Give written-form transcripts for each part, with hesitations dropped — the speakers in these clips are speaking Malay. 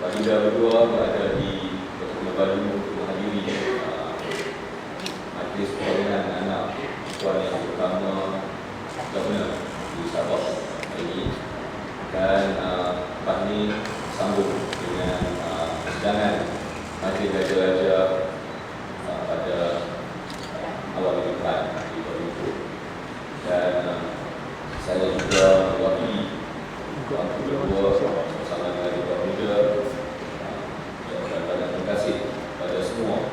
Baginda berdua berada di Kota Kinabalu untuk menghadiri majlis perkahwinan anak tuan yang pertama Governor di Sabah ini, dan lepas ini sambung dengan persidangan majlis raja-raja pada awal depan di Kuala Lumpur, dan saya juga mewakili tuan kedua bersama dengan Tuan Muda. Terima kasih kepada semua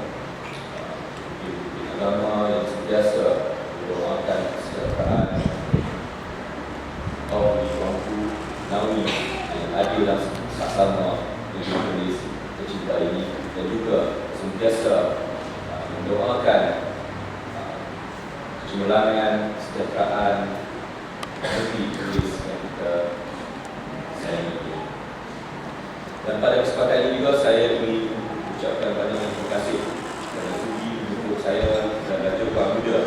pemimpin agama yang sentiasa mendoakan kesejahteraan kaum di mampu naungi yang adil dan saksama negeri tercinta ini, dan juga sentiasa mendoakan kecemerlangan, kesejahteraan negeri yang kita sayangi. Dan pada kesempatan ini juga saya ingin ucapkan banyak terima kasih kerana sudi untuk saya dan Raja Puan Muda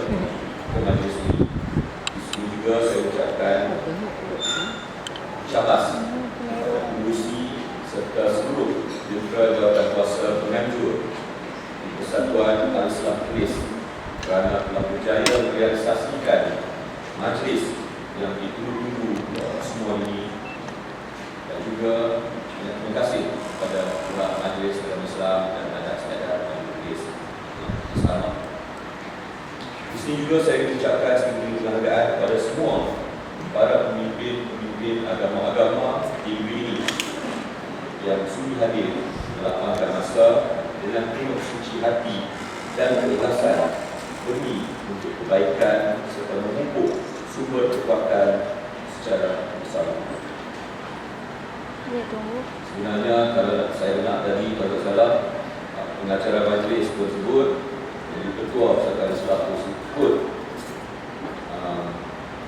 ke majlis ini. Di sini juga saya ucapkan syabas kepada pengurusi serta seluruh jentera jawatan kuasa penganjur di Persatuan Al-Islam Kelis kerana telah berjaya merealisasikan majlis yang ditunggu-tunggu semua ini, dan juga terima kasih kepada pihak Majlis Agama Islam dan Adat Istiadat dan Majlis Islam. Di sini juga saya mengucapkan sedikit penghargaan kepada semua para pemimpin agama-agama di negeri ini yang sudi hadir melapangkan masa dengan penuh suci hati dan keikhlasan demi untuk kebaikan serta memupuk sumber kekuatan secara bersama. Sebenarnya kalau saya nak tadi, kalau salah pengacara majlis tersebut, jadi ketua Persatuan Islam tersebut,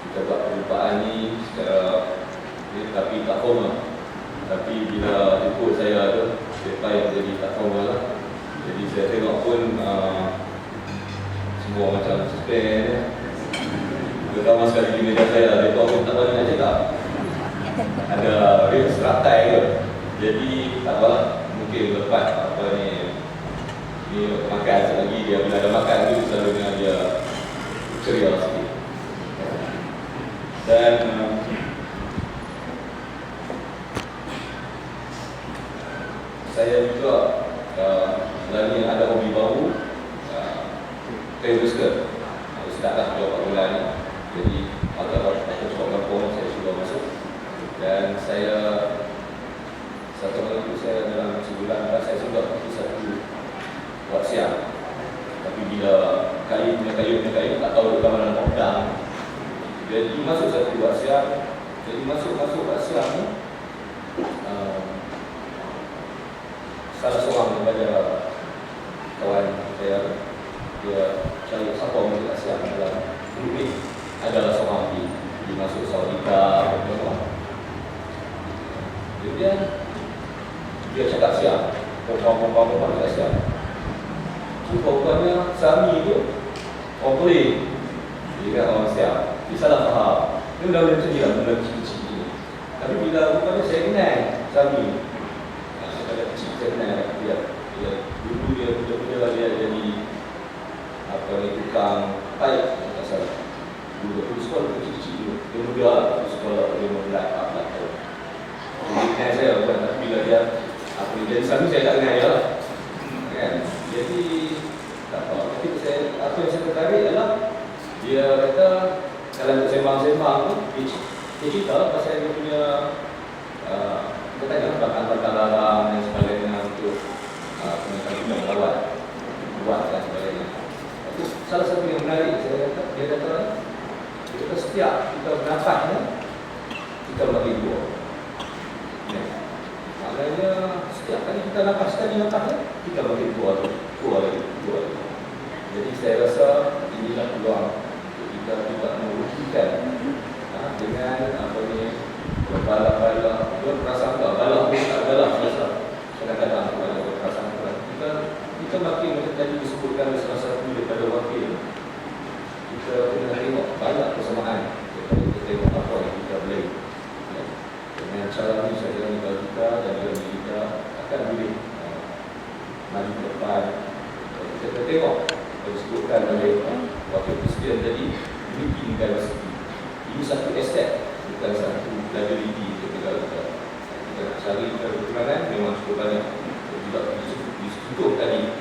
kita buat perlumbaan ni secara tapi tak formal. Tapi bila jemput saya tu, mereka yang jadi tak formal lah. Jadi saya tengok pun semua macam suspend, terutama sekali di media saya, mereka pun tak banyak nak cakap. Ada seratai ke, jadi tak apalah, mungkin lepas apa ni makan lagi, dia bila ada makan tu selalunya dia ceria sikit. Dan saya juga sebenarnya ada hobi baru, Tailwisker. Sudah dah 2 bulan ni, jadi agak cukup kampung saya cuba masuk. Dan saya satu hari itu saya dalam sebulan saya sudah pergi satu buat siang. Tapi bila kayu tak tahu dekat mana nak pedang, jadi masuk satu buat siang. Jadi masuk buat siang ni, salah seorang daripada kawan saya, dia cari siapa yang buat siang dalam grup ni. Adalah seorang di masuk Saudita atau kemudian dia cakap siap, perempuan cakap siap. Rupanya suami tu orang boleh, dia kata orang siap. Dia salah faham. Dia dah cerita benda kecil-kecil ni. Tapi bila rupanya saya kenal suami, saya pada kecil saya kenal dia. Dulu dia jadi apa ni, tukang paip, tak salah. Dulu sekolah kecil-kecil dulu. Dia muda lah, sekolah dia membelah 14 tahun. Jadi kenal saya bukan, tapi bila dia jadi suami saya tak kenal dia lah, kan? Jadi tak apa, tapi saya yang saya tertarik adalah dia kata dalam sembang-sembang tu dia cerita pasal dia punya kita tanya bakal larang dan sebagainya untuk pengajian melawat buat dan sebagainya. Itu salah satu yang menarik dia kata setiap kita bernafas kita bagi dua. Maknanya setiap kali kita nafas kita bagi dua lagi. Jadi saya rasa inilah peluang untuk kita tidak merugikan dengan apa ni bala-bala berprasangka bala biasa kadang-kadang bala berprasangka kita makin macam tadi disebutkan oleh salah satu daripada wakil, kita kena tengok banyak persamaan daripada kita tengok apa yang kita boleh dengan cara ni saya kira negara kita dan negara kita akan boleh maju ke depan. Kita tengok disebutkan oleh wakil presiden tadi unity negara sendiri. Ini satu aset, bukan satu liability untuk negara kita. Kita nak cari kekurangan memang cukup banyak. Juga disebut tadi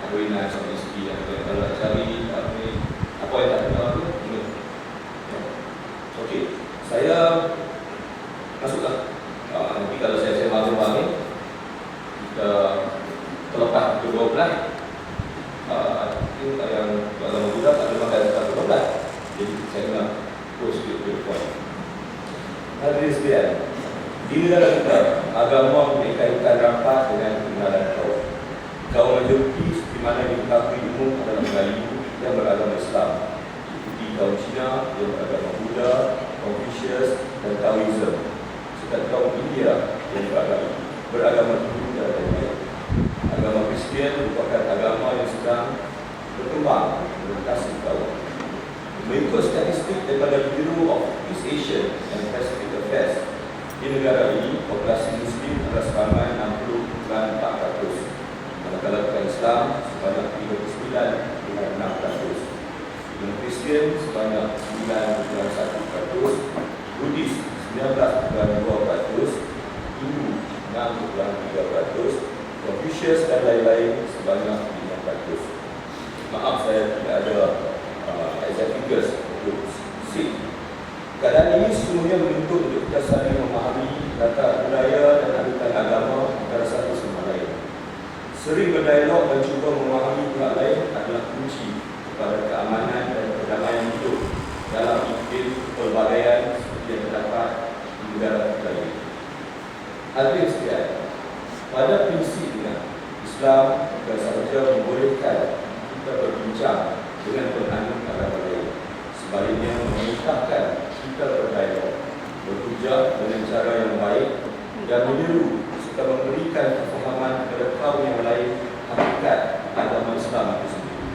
Arwina sampai segi yang kalau nak cari apa yang tak kenal tu okey, saya masuklah nanti kalau saya maklum ni kita terlepas ke 12 yang agama Buddha tak ada makan ke 12, jadi saya nak terus ke poin. Hadirin sekalian, di negara kita agama berkaitan rapat dengan kebenaran kaum majoriti di mana diketahui umum adalah Melayu yang beragama Islam, diikuti kaum Cina yang beragama Buddha, Confucius dan Taoism, serta kaum India yang beragama Hindu dan lain-lain. Agama Kristian merupakan agama yang sedang berkembang melintasi kaum. Mengikut statistik daripada Bureau of East Asian and Pacific Affairs, di negara ini populasi Muslim adalah seramai 60,4%, manakala bukan Islam sebanyak 39,6%, dan Kristian sebanyak 9,1%, Buddhis 19,2%, Hindu 6,3%, Confucius dan lain-lain sebanyak 5%. Maaf saya tidak ada exact figures untuk see. Keadaan ini semuanya menuntut untuk kita saling memahami latar budaya dan anutan agama antara satu sama lain. Sering berdialog dan cuba memahami pihak lain adalah kunci kepada keamanan dan perdamaian hidup dalam iklim pelbagaian seperti yang terdapat di negara kita ini. Hadirin sekalian, pada prinsipnya Islam bukan sahaja membolehkan kita berbincang dengan penganut agama lain, sebaliknya memerintahkan kita berdialog, berhujah dengan cara yang baik dan menyeru serta memberikan kefahaman kepada kaum yang lain hakikat agama Islam itu sendiri.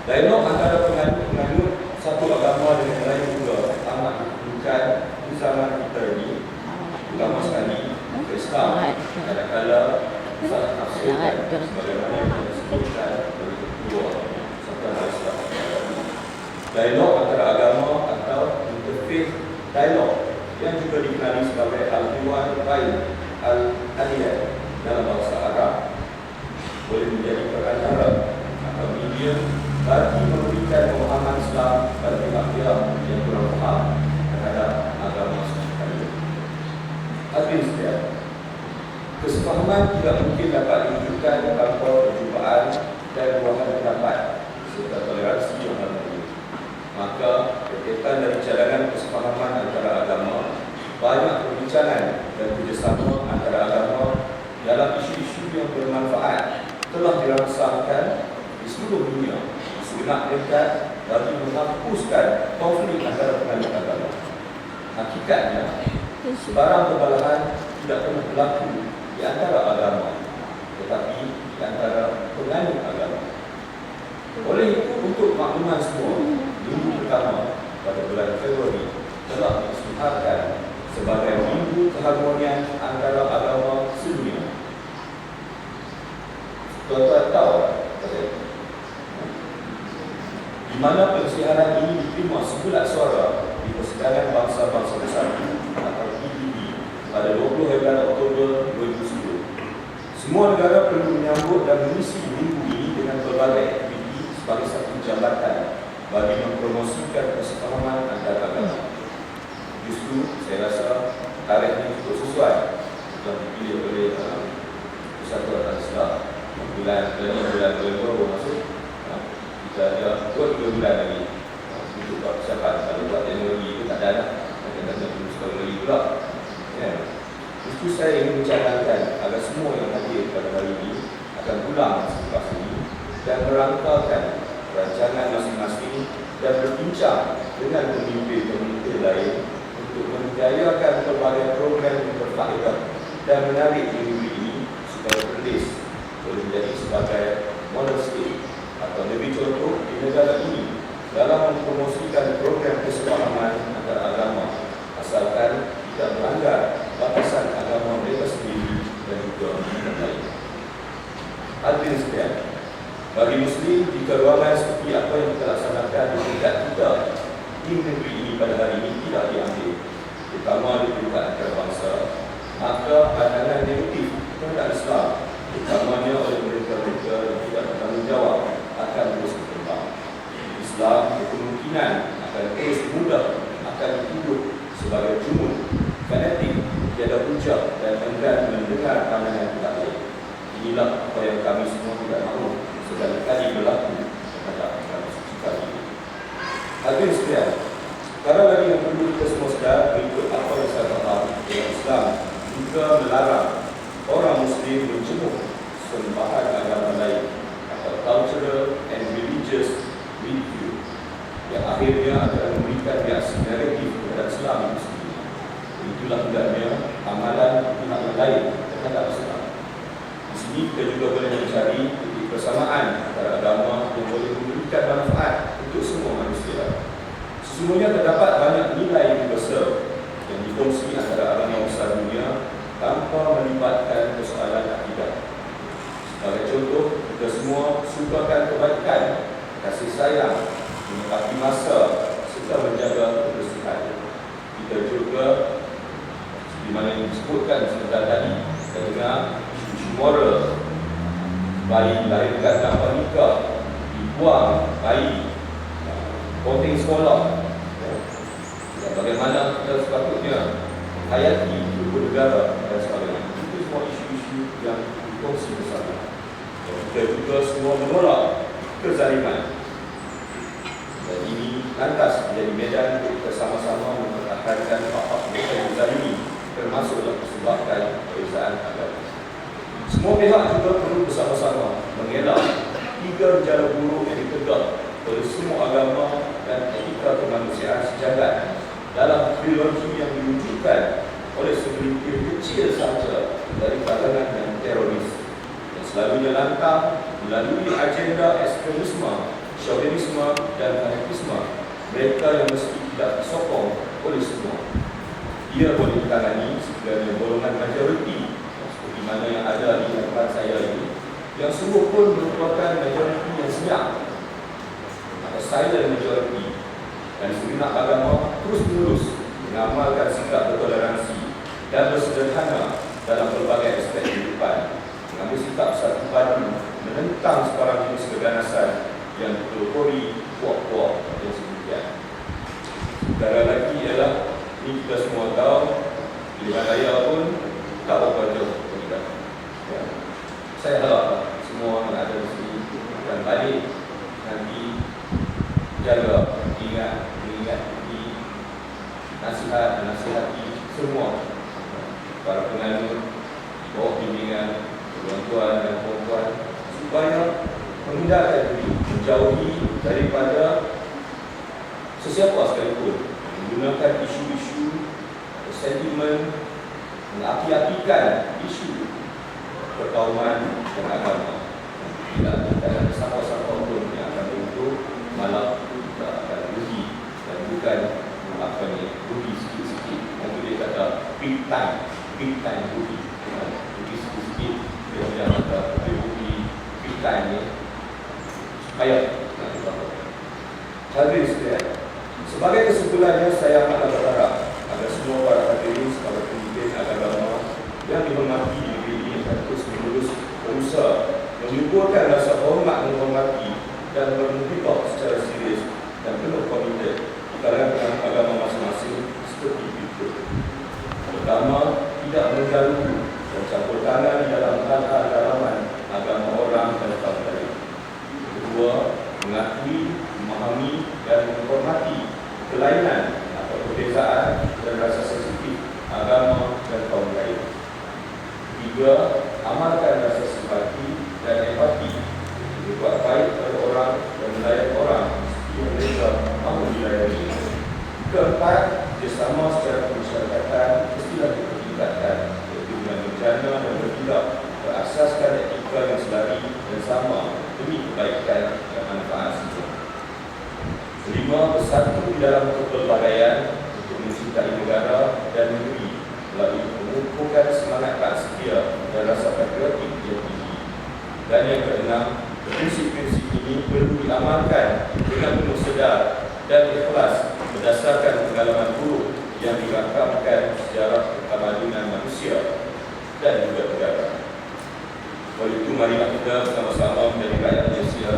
Dialog antara penganut satu agama dengan yang lain juga amat diperlukan di zaman kita ini, terutama sekali Islam kadang-kala salah tafsirkan sebagaimana yang disebutkan oleh kedua serta Islam. Dialog antara agama atau interfaith dialog yang juga dikenali sebagai al-hiwar bain al-adiyah dalam bahasa Arab boleh menjadi perantara atau medium bagi memberikan pemahaman Islam pada pihak-pihak yang kurang faham terhadap agama sekalian. Hadirin sekalian, kesepahaman tidak mungkin dapat diwujudkan tanpa perjumpaan dan ruangan pendapat serta toleransi yang harmoni. Maka berkaitan dari cadangan kesepahaman antara agama, banyak perbincangan dan kerjasama antara agama dalam isu-isu yang bermanfaat telah dirangsangkan di seluruh dunia segenap dekat bagi menghapuskan konflik antara penganut agama. Hakikatnya, sebarang perbalahan tidak pernah berlaku di antara agama, tetapi di antara penganut agama. Oleh itu, untuk makluman semua, minggu pertama pada bulan Februari telah diisytiharkan sebagai minggu keharmonian antara agama sedunia. Tuan-tuan tahu di mana pensiaran ini diterima sebulat suara di Persidangan Bangsa-Bangsa Bersatu atau PBB pada 20 Februari Oktober 2010. Semua negara perlu menyambut dan mengisi minggu ini dengan berbagai aktiviti sebagai satu jambatan bagi mempromosikan kesepahaman antar agama. Justru saya rasa tarikh ini cukup sesuai yang dipilih oleh Persatuan Islam. Bulan November baru masuk. Kita ada 2-3 bulan lagi untuk buat persiapan. Kalau buat Januari itu tak ada lah. Kata-kata dulu sekali lagi pula. Justru saya ingin mencadangkan agar semua yang hadir pada hari ini akan pulang selepas ini dan merangkakan rancangan masing-masing dan berbincang dengan pemimpin-pemimpin lain untuk menjayakan pelbagai program yang berfaedah dan menarik negeri ini supaya Perlis boleh menjadi sebagai model state atau lebih contoh di negara ini dalam mempromosikan program kesepahaman antara agama asalkan tidak melanggar batasan agama mereka sendiri dan juga yang lain. Hadirin sekalian, bagi Muslim, jika ruangan seperti apa yang kita laksanakan di tingkat kita di negeri ini pada hari ini tidak diambil, terutama di peringkat antarabangsa, maka pandangan negatif terhadap Islam, terutamanya oleh mereka-mereka yang tidak bertanggungjawab, akan terus berkembang. Islam berkemungkinan akan terus mudah akan dituduh sebagai jumun, fanatik, tiada hujah dan enggan mendengar pandangan pihak lain. Inilah apa yang kami semua tidak mahu sekali-kali berlaku terhadap agama suci kami ini. Hadirin sekalian, perkara lagi yang perlu kita semua sedar berikut apa yang saya faham dalam Islam juga melarang orang Muslim menjemur sembahan agama lain atau cultural and religious ridicule yang akhirnya akan memberikan reaksi negatif terhadap Islam itu sendiri. Itulah hendaknya amalan pihak yang lain terhadap Islam. Di sini kita juga boleh mencari titik persamaan antara agama yang boleh memberikan manfaat untuk semua manusia. Sesungguhnya terdapat banyak nilai universal yang dikongsi antara agama besar dunia tanpa melibatkan persoalan akidah. Sebagai contoh, kita semua sukakan kebaikan, kasih sayang, menyikapi masa serta menjaga kebersihan. Kita juga di mana yang disebutkan sebentar tadi, kita dengar isu moral, bayi dilahirkan tanpa nikah, dibuang bayi, boarding sekolah, dan bagaimana kita sepatutnya hayati hidup negara dan sebagainya. Itu semua isu-isu yang dikongsi bersama. Kita juga semua menolak kezaliman. Dan ini lantas menjadi medan untuk kita sama-sama mempertahankan hak-hak mereka yang dizalimi, termasuklah disebabkan perbezaan agama. Semua pihak juga perlu bersama-sama mengelak 3 jala buruk yang ditegak oleh semua agama dan etika kemanusiaan sejagat dalam trilogi yang diwujudkan oleh segelintir kecil sahaja dari kalangan yang teroris yang selalunya lantang melalui agenda ekstremisme, chauvinisme dan fanatisme mereka yang mesti tidak disokong oleh semua. Ia boleh ditangani sekiranya golongan majoriti seperti mana yang ada di hadapan saya ini, yang sungguh pun merupakan majoriti yang senyap atau silent majority, dan segenap agama terus-menerus mengamalkan sikap bertoleransi dan bersederhana dalam berbagai aspek kehidupan, mengambil sikap satu padu menentang sebarang jenis keganasan yang dipelopori puak-puak dan sedemikian. Sementara lagi ialah ini kita semua tahu pilihan raya pun tak berapa jauh kita. Ya. Saya harap semua yang ada di sini akan balik nanti jaga, ingat di nasihati semua para penganut, bawah bimbingan tuan-tuan dan puan-puan supaya menghindarkan diri, menjauhi daripada sesiapa sekalipun menggunakan isu-isu sentimen mengapi-apikan isu perkauman dan agama. Tidak ada siapa-siapa pun yang akan beruntung, malah kita akan rugi, dan bukan rugi sikit-sikit. Yang boleh kata big time rugi. Rugi sikit-sikit, dia kata rugi big time ni supaya hadirin sekalian. Sebagai kesimpulannya, saya amat berharap agar semua para hadirin sebagai pemimpin agama yang dihormati di negeri ini akan terus menerus berusaha menyuburkan rasa hormat dan menghormati dan bermuhibah secara serius dan penuh komited di kalangan agama masing-masing seperti berikut. Pertama, tidak mengganggu dan campur tangan di dalam hal-hal dalaman agama orang dan kaum lain. Kedua, mengakui, memahami dan menghormati kelainan atau perbezaan dan rasa sensitif agama dan kaum lain. Ketiga, amalkan rasa simpati dan empati, berbuat baik kepada orang dan melayan orang yang mereka mahu dilayani. Keempat, kerjasama secara kemasyarakatan mestilah dipertingkatkan, iaitu dengan bencana dan bertindak berasaskan etika yang selari dan sama demi kebaikan dan manfaat semua. Kelima, bersatu di dalam kepelbagaian untuk mencintai negara dan negeri melalui mengukuhkan semangat tak setia dan rasa patriotik yang tinggi. Dan yang keenam, prinsip-prinsip ini perlu diamalkan dengan penuh sedar dan ikhlas berdasarkan pengalaman buruk yang dirakamkan sejarah kemajuan manusia dan juga negara. Oleh itu, marilah kita bersama-sama menjadi rakyat Malaysia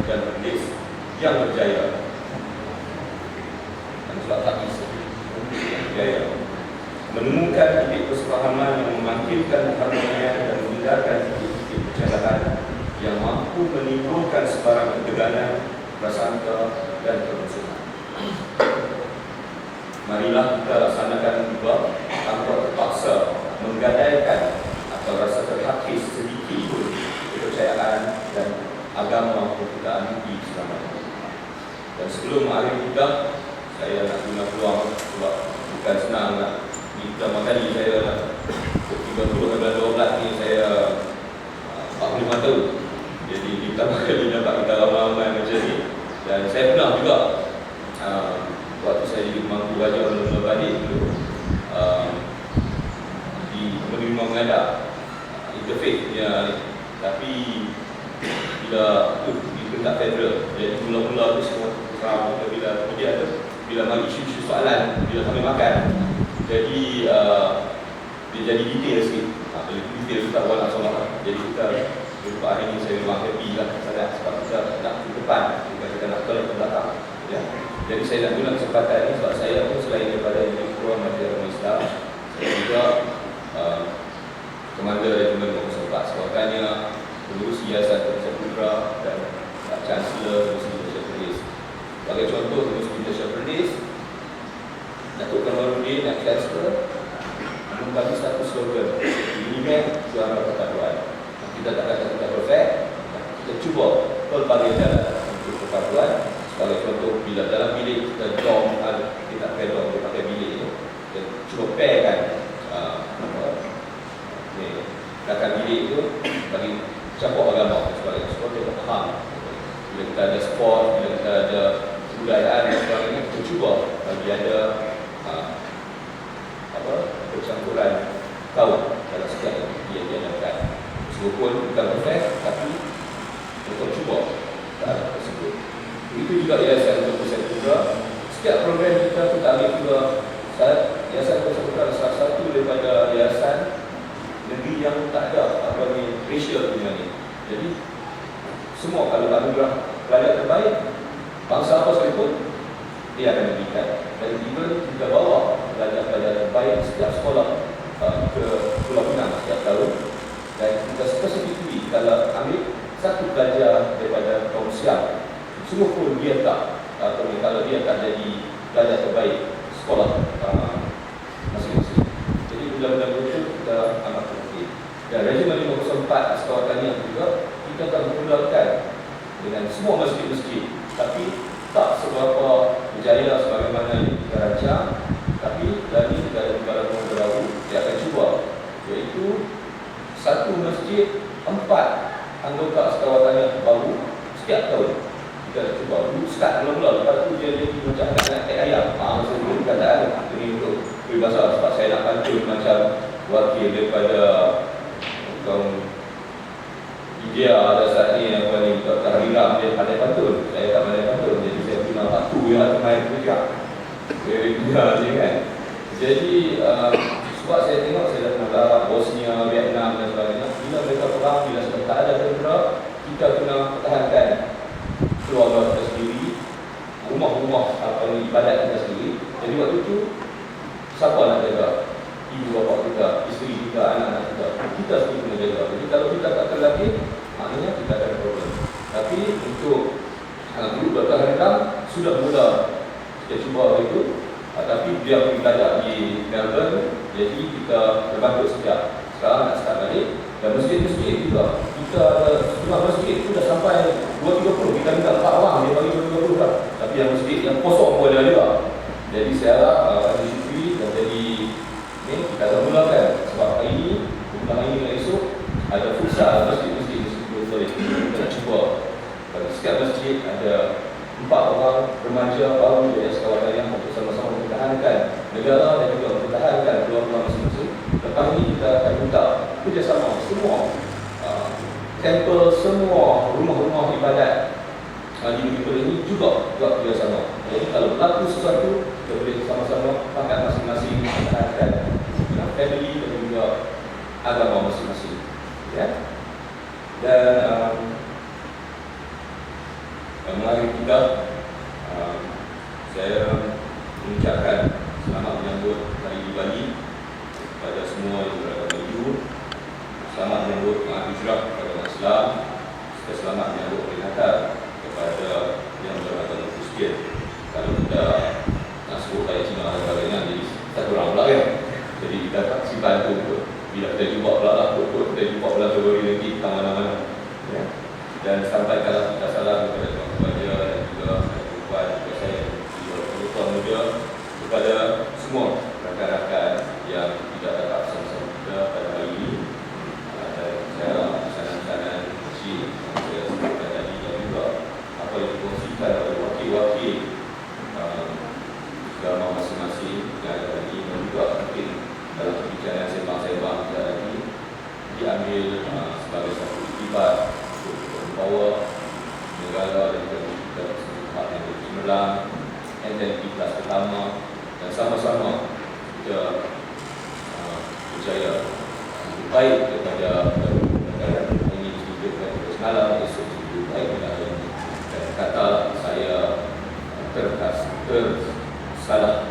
dan Perlis yang berjaya. Dan juga tak bisa berjaya. Menemukan titik kesepahaman yang memangkitkan keharmonian dan menghindarkan titik-titik percelahan yang mampu menimbulkan sebarang ketegangan, prasangka dan permusuhan. Marilah kita laksanakan juga tanpa terpaksa menggadaikan atau rasa terhakis sedikit pun kepercayaan dan agama yang kita anut selama ini. Dan sebelum akhir kita, saya nak guna peluang sebab bukan senang nak di pertama kali saya 30 bulan 12 ni saya 45 tahun. Jadi di pertama kali dapat kita ramai-ramai macam ni. Dan saya pernah juga waktu saya jadi pemangku raja Mula Balik dulu di menerima mengadak interfaith punya ni. Tapi bila itu tak federal, jadi mula-mula tu semua terang bila kemudian ada bila mari isu-isu soalan bila kami makan, jadi dia jadi detail sikit. Bila detail kita buat soalan, jadi kita untuk hari ini saya memang happy lah sangat sebab kita nak ke depan, bukan kita nak ke belakang. Ya. Jadi saya nak guna kesempatan ini sebab saya pun selain daripada jadi ketua Majlis Islam, saya juga Komander Regimen 04 sebagai pengurus Yayasan Malaysia Putra dan Chancellor Malaysia Perlis. Sebagai contoh, pengurus Malaysia Perlis, Datuk Kamarudin dan Chancellor membagi satu slogan, "Unimen Juara Persatuan." Kita tak kata kita perfect, kita cuba pelbagai jalan untuk persatuan. Sebagai contoh, bila dalam bilik kita dom, kita pakai dom, kita pakai bilik itu, kita cuba pairkan belakang bilik itu bagi campur agama sebagai supaya kita faham. Bila kita ada sport, bila kita ada budayaan dan sebagainya, kita cuba bagi ada percampuran kaum dalam setiap aktiviti yang diadakan. Meskipun bukan perfect, tapi kita cuba ke arah tersebut. Itu juga Yayasan Malaysia Putra. Setiap program kita ambil juga Yayasan Malaysia Putra salah satu daripada yayasan negeri yang tak ada apa ni racial punya ni. Jadi semua kalau anugerah pelajar terbaik bangsa apa sekalipun dia akan diberikan. Dan even kita bawa pelajar-pelajar terbaik setiap sekolah ke Pulau Pinang setiap tahun. Dan kita spesifikasi kalau ambil satu pelajar daripada kaum Siam, semua pun dia tak atau kalau dia tak jadi pelajar terbaik sekolah masing-masing. Jadi bila-bila itu kita amat penting. Dan Regimen 54 Askar Taniah juga kita akan menggunakan dengan semua masjid-masjid, tapi tak seberapa berjaya sebagaimana yang kita rancang. Tapi dari negara-negara baru dia akan cuba, iaitu satu masjid 4 anggota Askar Taniah baru setiap tahun. Kita cuba dulu start mula-mula, lepas tu dia jadi macam nak tek ayam. Masa tu kata ada ini untuk peribahasa sebab saya nak pantun macam wakil daripada kaum India ada saat ni apa ni Dr. Hariram, dia pandai pantun. Saya tak pandai pantun, jadi saya guna waktu yang main kerja. Dia je kan. Jadi sebab saya tengok saya dah pernah Bosnia, Vietnam dan sebagainya. Bila mereka perang, bila sudah tak ada tentera, kita kena pertahankan keluarga ibadat kita sendiri. Jadi waktu itu siapa nak jaga? Ibu bapa kita, isteri kita, anak-anak kita. Kita sendiri kena jaga. Jadi kalau kita tak terlatih, maknanya kita ada problem. Tapi untuk guru Dr. Haridam sudah mula kita cuba itu, tapi dia pergi belajar di Melbourne, jadi kita terbantu sejak sekarang nak start balik. Dan masjid-masjid juga, kita ada setengah masjid itu dah sampai 230, kita minta 4 orang, dia bagi 230 lah. Tapi yang masjid yang kosong pun ada juga. Jadi saya harap Haji Syukri dan jadi ni kita akan mulakan, sebab hari ini, bukan hari ini dan esok ada futsal masjid-masjid boleh kita nak cuba. Pada setiap masjid ada 4 orang remaja baru dari kawasan yang untuk sama-sama mempertahankan negara dan juga mempertahankan keluarga masing-masing. Lepas ini kita akan minta kerjasama semua temple, semua rumah-rumah ibadat di negara ini juga buat kerjasama. Jadi kalau berlaku sesuatu, kita boleh sama-sama pakat masing-masing mempertahankan family dan juga agama masing-masing. Ya? Dan melalui kita, saya mengucapkan selamat menyambut hari di Bali kepada semua yang berada di Melayu. Selamat menyambut Mahat Hijrah kepada umat Islam. Serta selamat menyambut hari Natal kepada yang beragama Kristian. Kalau kita nak sebut kayak Cina dan sebagainya, jadi satu orang pula kan. Jadi kita tak simpan tu. Bila kita jumpa pula lah, kita jumpa pula Februari nanti ke mana-mana. Ya. Dan sampaikanlah kita salam kepada tuan Raja dan juga perempuan juga saya juga tuan muda kepada semua rakan-rakan yang tidak dapat bersama-sama kita pada hari ini. Dan saya pesanan-pesanan kecil yang saya sebutkan tadi dan juga apa yang dikongsikan oleh wakil-wakil agama masing-masing yang ada tadi dan juga mungkin dalam perbicaraan sembang-sembang kita tadi diambil sebagai satu iktibar bahawa negara dan juga tempat yang bercemerlang identitas pertama dan sama-sama kita berjaya lebih baik daripada negara ini disebutkan untuk semalam, esok lebih baik daripada hari ini. Dan kata saya tersalah